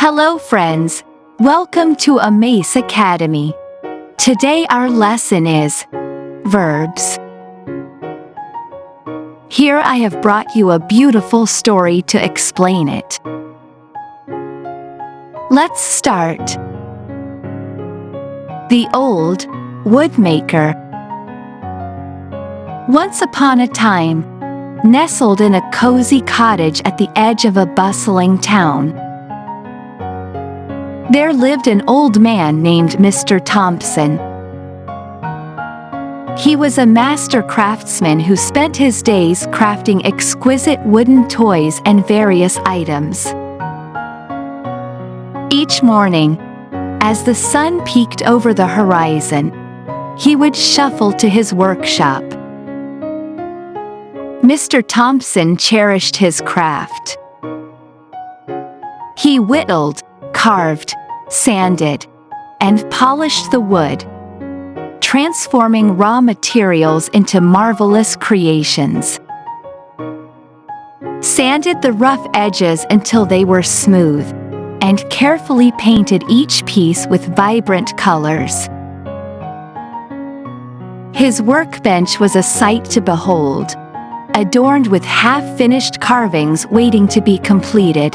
Hello friends, welcome to Amei Academy. Today our lesson is verbs. Here I have brought you a beautiful story to explain it. Let's start. The Old Woodmaker. Once upon a time, nestled in a cozy cottage at the edge of a bustling town, there lived an old man named Mr. Thompson. He was a master craftsman who spent his days crafting exquisite wooden toys and various items. Each morning, as the sun peeked over the horizon, he would shuffle to his workshop. Mr. Thompson cherished his craft. He whittled, carved, sanded, and polished the wood, transforming raw materials into marvelous creations. Sanded the rough edges until they were smooth, and carefully painted each piece with vibrant colors. His workbench was a sight to behold, adorned with half-finished carvings waiting to be completed.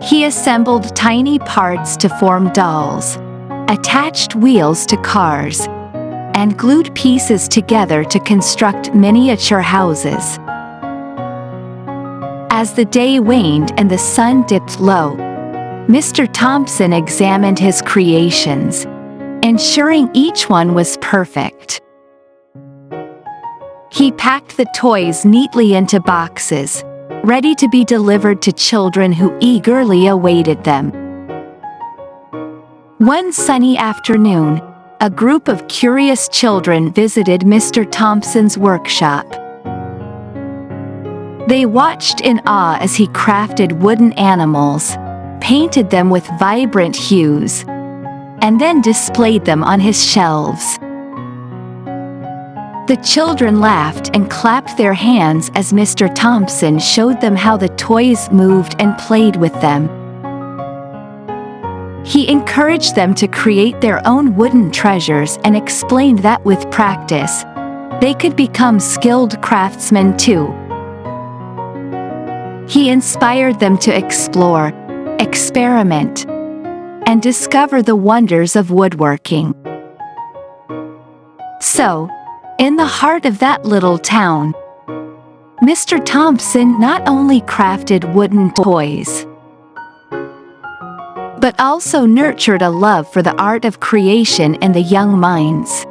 He assembled tiny parts to form dolls, attached wheels to cars, and glued pieces together to construct miniature houses. As the day waned and the sun dipped low, Mr. Thompson examined his creations, ensuring each one was perfect. He packed the toys neatly into boxes, ready to be delivered to children who eagerly awaited them. One sunny afternoon, a group of curious children visited Mr. Thompson's workshop. They watched in awe as he crafted wooden animals, painted them with vibrant hues, and then displayed them on his shelves. The children laughed and clapped their hands as Mr. Thompson showed them how the toys moved and played with them. He encouraged them to create their own wooden treasures and explained that with practice, they could become skilled craftsmen too. He inspired them to explore, experiment, and discover the wonders of woodworking. So, in the heart of that little town, Mr. Thompson not only crafted wooden toys, but also nurtured a love for the art of creation in the young minds.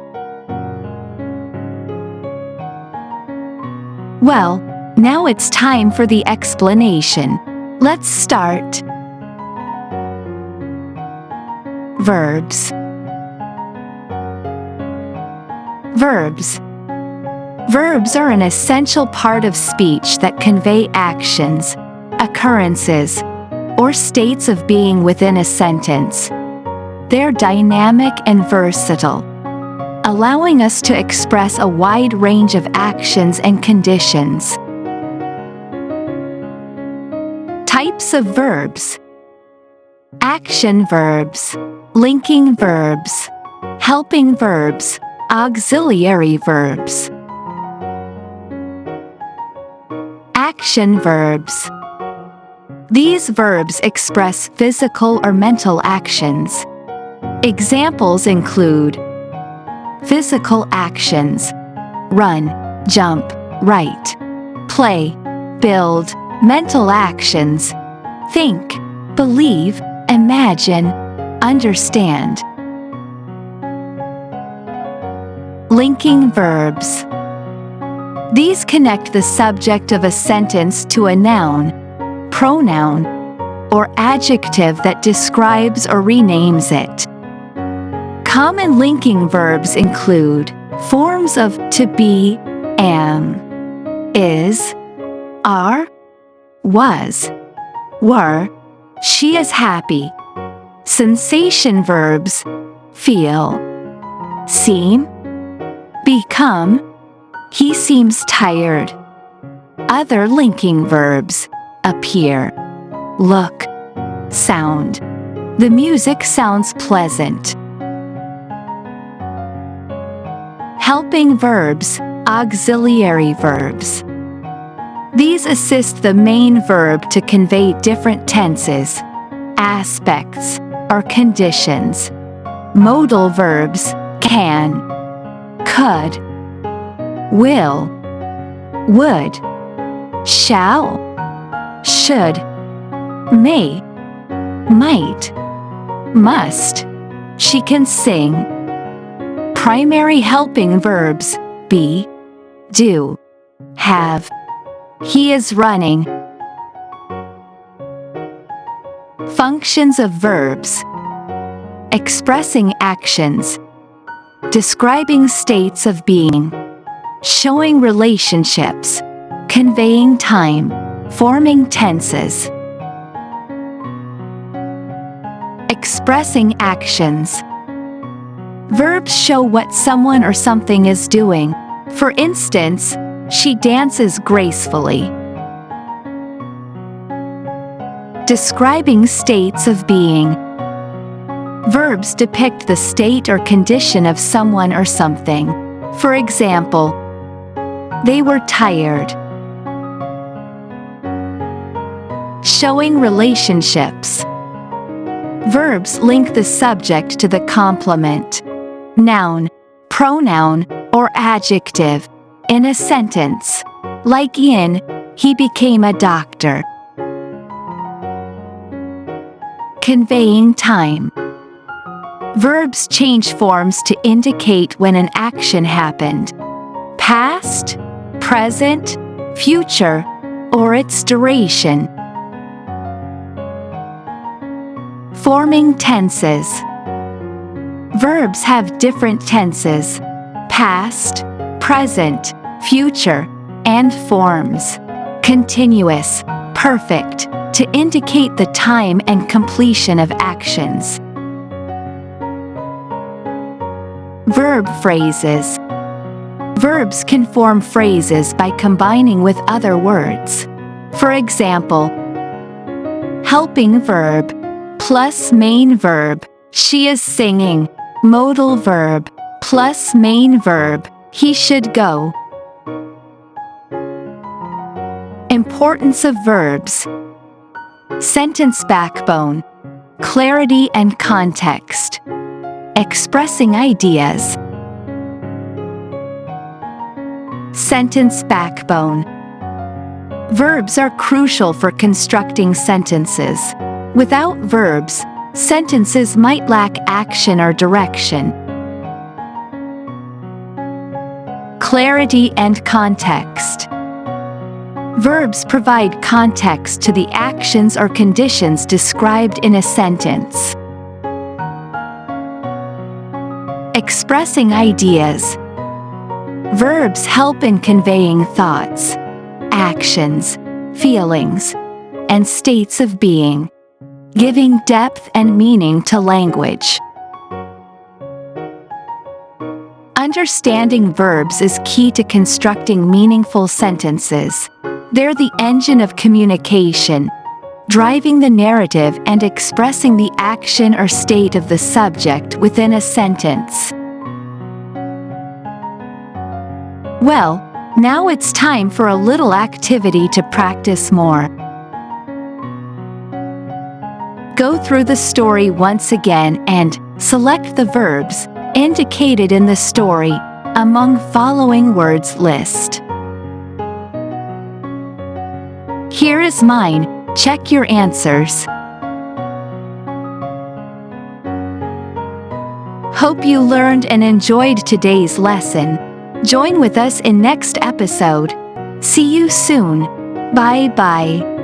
Well, now it's time for the explanation. Let's start. Verbs. Verbs. Verbs are an essential part of speech that convey actions, occurrences, or states of being within a sentence. They're dynamic and versatile, allowing us to express a wide range of actions and conditions. Types of verbs. Action verbs, linking verbs, helping verbs, auxiliary verbs. Action verbs. These verbs express physical or mental actions. Examples include physical actions: run, jump, write, play, build. Mental actions: think, believe, imagine, understand. Linking verbs. These connect the subject of a sentence to a noun, pronoun, or adjective that describes or renames it. Common linking verbs include forms of to be, am, is, are, was, were, she is happy. Sensation verbs: feel, seem, become, he seems tired. Other linking verbs: appear, look, sound. The music sounds pleasant. Helping verbs, auxiliary verbs. These assist the main verb to convey different tenses, aspects, or conditions. Modal verbs can, could, will, would, shall, should, may, might, must. She can sing. Primary helping verbs be, do, have. He is running. Functions of verbs: expressing actions, describing states of being, showing relationships, conveying time, forming tenses. Expressing actions. Verbs show what someone or something is doing. For instance, she dances gracefully. Describing states of being. Verbs depict the state or condition of someone or something. For example, they were tired. Showing relationships. Verbs link the subject to the complement, noun, pronoun, or adjective in a sentence, like in, he became a doctor. Conveying time. Verbs change forms to indicate when an action happened: past, present, future, or its duration. Forming tenses. Verbs have different tenses: past, present, future, and forms. Continuous, perfect, to indicate the time and completion of actions. Verb phrases. Verbs can form phrases by combining with other words. For example, helping verb plus main verb, she is singing. Modal verb plus main verb, he should go. Importance of verbs. Sentence backbone, clarity and context, expressing ideas. Sentence backbone. Verbs are crucial for constructing sentences. Without verbs, sentences might lack action or direction. Clarity and context. Verbs provide context to the actions or conditions described in a sentence. Expressing ideas. Verbs help in conveying thoughts, actions, feelings, and states of being, giving depth and meaning to language. Understanding verbs is key to constructing meaningful sentences. They're the engine of communication, driving the narrative and expressing the action or state of the subject within a sentence. Well, now it's time for a little activity to practice more. Go through the story once again and select the verbs indicated in the story among following words list. Here is mine. Check your answers. Hope you learned and enjoyed today's lesson. Join with us in next episode. See you soon. Bye-bye.